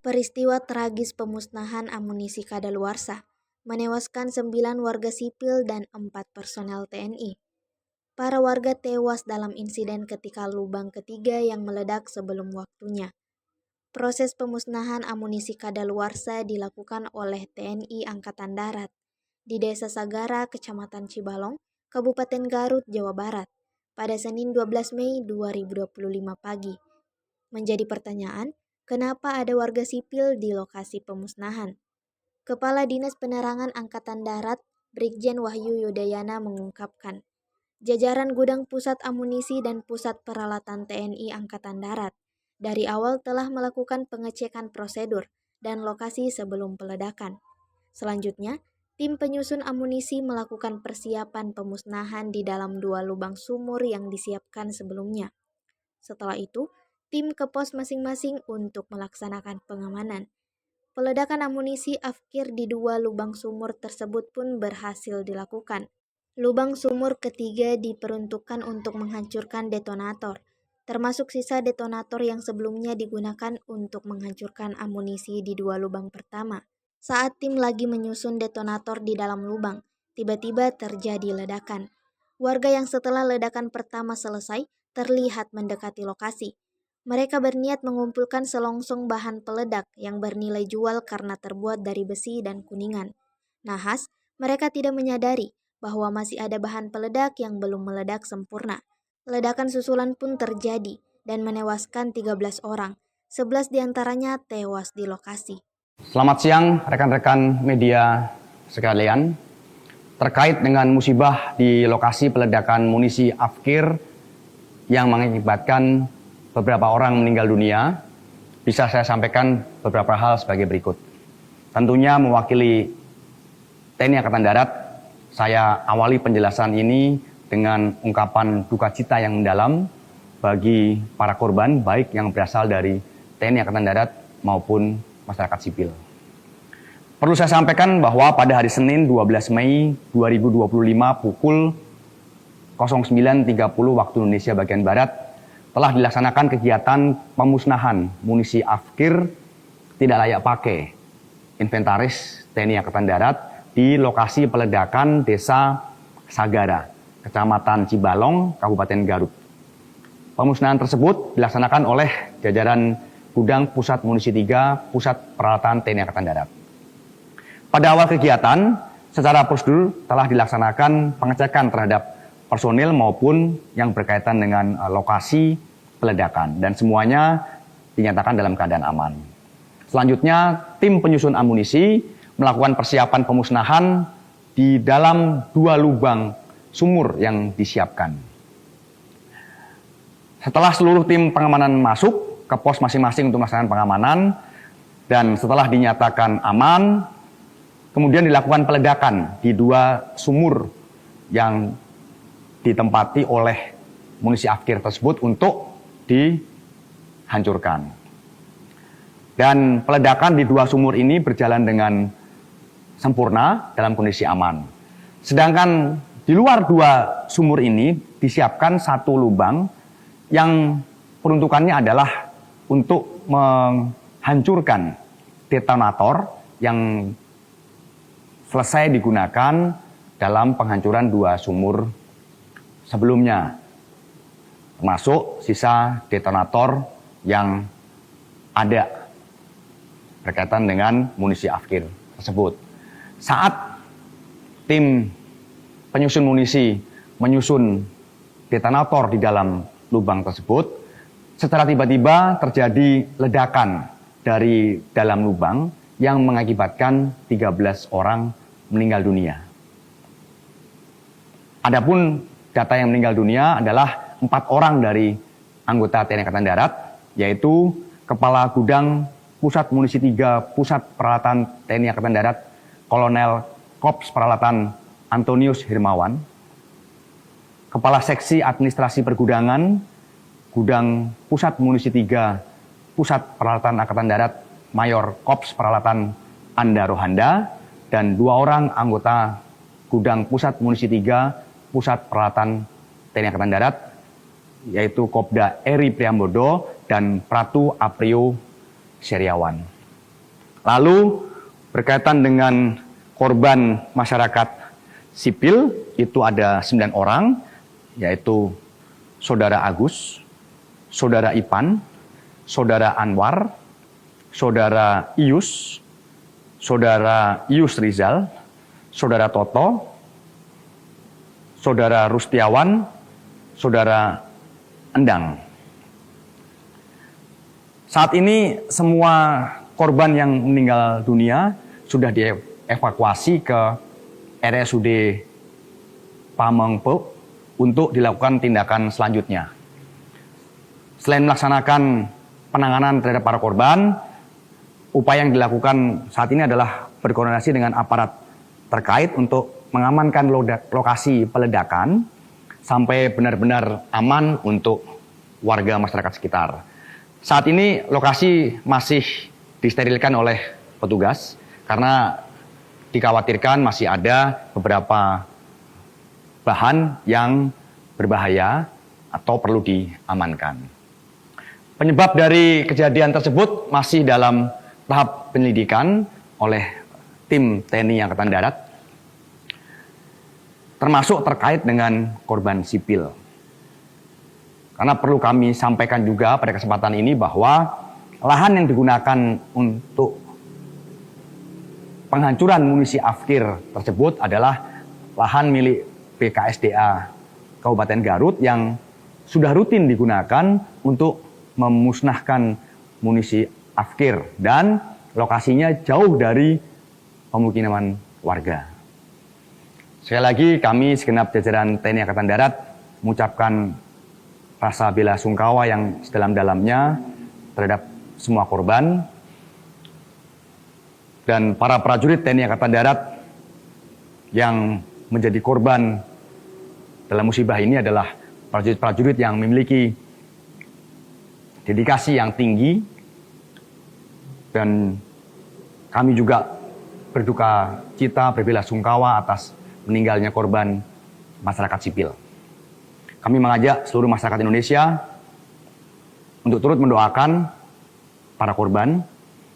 Peristiwa tragis pemusnahan amunisi kadaluarsa menewaskan 9 warga sipil dan 4 personel TNI. Para warga tewas dalam insiden ketika lubang ketiga yang meledak sebelum waktunya. Proses pemusnahan amunisi kadaluarsa dilakukan oleh TNI Angkatan Darat di Desa Sagara, Kecamatan Cibalong, Kabupaten Garut, Jawa Barat, pada Senin 12 Mei 2025 pagi. Menjadi pertanyaan, kenapa ada warga sipil di lokasi pemusnahan? Kepala Dinas Penerangan Angkatan Darat, Brigjen Wahyu Yudayana mengungkapkan, jajaran gudang pusat amunisi dan pusat peralatan TNI Angkatan Darat dari awal telah melakukan pengecekan prosedur dan lokasi sebelum peledakan. Selanjutnya, tim penyusun amunisi melakukan persiapan pemusnahan di dalam 2 lubang sumur yang disiapkan sebelumnya. Setelah itu, tim ke pos masing-masing untuk melaksanakan pengamanan. Peledakan amunisi afkir di 2 lubang sumur tersebut pun berhasil dilakukan. Lubang sumur ketiga diperuntukkan untuk menghancurkan detonator, termasuk sisa detonator yang sebelumnya digunakan untuk menghancurkan amunisi di 2 lubang pertama. Saat tim lagi menyusun detonator di dalam lubang, tiba-tiba terjadi ledakan. Warga yang setelah ledakan pertama selesai terlihat mendekati lokasi. Mereka berniat mengumpulkan selongsong bahan peledak yang bernilai jual karena terbuat dari besi dan kuningan. Nahas, mereka tidak menyadari bahwa masih ada bahan peledak yang belum meledak sempurna. Ledakan susulan pun terjadi dan menewaskan 13 orang. 11 diantaranya tewas di lokasi. Selamat siang rekan-rekan media sekalian. Terkait dengan musibah di lokasi peledakan munisi afkir yang mengakibatkan beberapa orang meninggal dunia, bisa saya sampaikan beberapa hal sebagai berikut. Tentunya mewakili TNI Angkatan Darat, saya awali penjelasan ini dengan ungkapan duka cita yang mendalam bagi para korban, baik yang berasal dari TNI Angkatan Darat maupun masyarakat sipil. Perlu saya sampaikan bahwa pada hari Senin 12 Mei 2025 pukul 09.30 waktu Indonesia bagian Barat telah dilaksanakan kegiatan pemusnahan munisi afkir tidak layak pakai inventaris TNI Angkatan Darat di lokasi peledakan Desa Sagara, Kecamatan Cibalong, Kabupaten Garut. Pemusnahan tersebut dilaksanakan oleh jajaran Gudang Pusat Munisi 3 Pusat Peralatan TNI Angkatan Darat. Pada awal kegiatan, secara prosedur telah dilaksanakan pengecekan terhadap personil maupun yang berkaitan dengan lokasi peledakan dan semuanya dinyatakan dalam keadaan aman. Selanjutnya, tim penyusun amunisi melakukan persiapan pemusnahan di dalam 2 lubang sumur yang disiapkan. Setelah seluruh tim pengamanan masuk ke pos masing-masing untuk melaksanakan pengamanan dan setelah dinyatakan aman, kemudian dilakukan peledakan di 2 sumur yang ditempati oleh munisi afkir tersebut untuk dihancurkan. Dan peledakan di 2 sumur ini berjalan dengan sempurna dalam kondisi aman. Sedangkan di luar 2 sumur ini disiapkan 1 lubang yang peruntukannya adalah untuk menghancurkan detonator yang selesai digunakan dalam penghancuran 2 sumur sebelumnya, termasuk sisa detonator yang ada berkaitan dengan munisi afkir tersebut. Saat tim penyusun munisi menyusun detonator di dalam lubang tersebut, secara tiba-tiba terjadi ledakan dari dalam lubang yang mengakibatkan 13 orang meninggal dunia. Adapun data yang meninggal dunia adalah 4 orang dari anggota TNI Angkatan Darat, yaitu Kepala Gudang Pusat Munisi 3 Pusat Peralatan TNI Angkatan Darat, Kolonel Korps Peralatan Antonius Hirmawan, Kepala Seksi Administrasi Pergudangan Gudang Pusat Munisi 3 Pusat Peralatan Angkatan Darat, Mayor Korps Peralatan Anda Rohanda, dan 2 orang anggota Gudang Pusat Munisi 3 Pusat Peralatan TNI Angkatan Darat, yaitu Kopda Eri Priambodo dan Pratu Aprio Seriawan. Lalu berkaitan dengan korban masyarakat sipil itu ada 9 orang, yaitu Saudara Agus, Saudara Ipan, Saudara Anwar, Saudara Ius, Saudara Ius Rizal, Saudara Toto, Saudara Rustiawan, Saudara Endang. Saat ini semua korban yang meninggal dunia sudah dievakuasi ke RSUD Pamengpeuk untuk dilakukan tindakan selanjutnya. Selain melaksanakan penanganan terhadap para korban, upaya yang dilakukan saat ini adalah berkoordinasi dengan aparat terkait untuk mengamankan lokasi peledakan sampai benar-benar aman untuk warga masyarakat sekitar. Saat ini lokasi masih disterilkan oleh petugas karena dikhawatirkan masih ada beberapa bahan yang berbahaya atau perlu diamankan. Penyebab dari kejadian tersebut masih dalam tahap penyelidikan oleh tim TNI Angkatan Darat, termasuk terkait dengan korban sipil. Karena perlu kami sampaikan juga pada kesempatan ini bahwa lahan yang digunakan untuk penghancuran munisi Afkir tersebut adalah lahan milik BKSDA Kabupaten Garut yang sudah rutin digunakan untuk memusnahkan munisi Afkir dan lokasinya jauh dari pemukiman warga. Sekali lagi kami segenap jajaran TNI Angkatan Darat mengucapkan rasa bela sungkawa yang sedalam-dalamnya terhadap semua korban dan para prajurit TNI Angkatan Darat yang menjadi korban dalam musibah ini adalah prajurit-prajurit yang memiliki dedikasi yang tinggi, dan kami juga berduka cita, berbela sungkawa atas meninggalnya korban masyarakat sipil. Kami mengajak seluruh masyarakat Indonesia untuk turut mendoakan para korban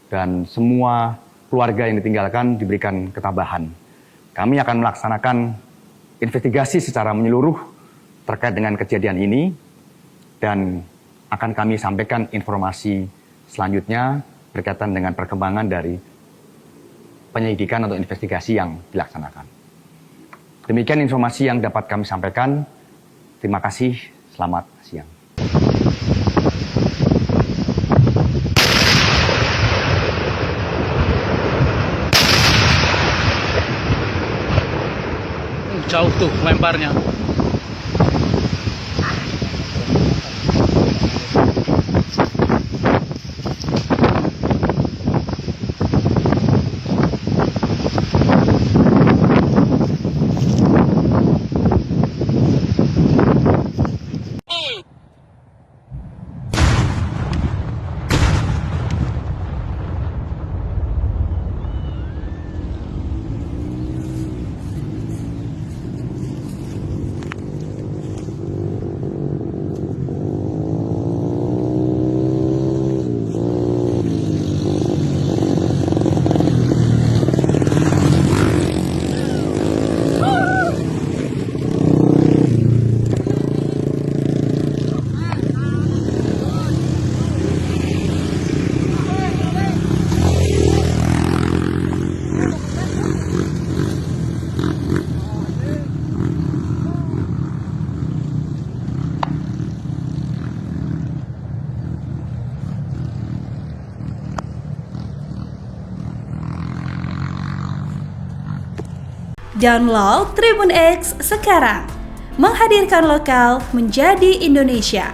dan semua keluarga yang ditinggalkan diberikan ketabahan. Kami akan melaksanakan investigasi secara menyeluruh terkait dengan kejadian ini dan akan kami sampaikan informasi selanjutnya berkaitan dengan perkembangan dari penyelidikan atau investigasi yang dilaksanakan. Demikian informasi yang dapat kami sampaikan. Terima kasih, selamat siang. Jauh tuh lemparnya. Download Tribun X sekarang, menghadirkan lokal menjadi Indonesia.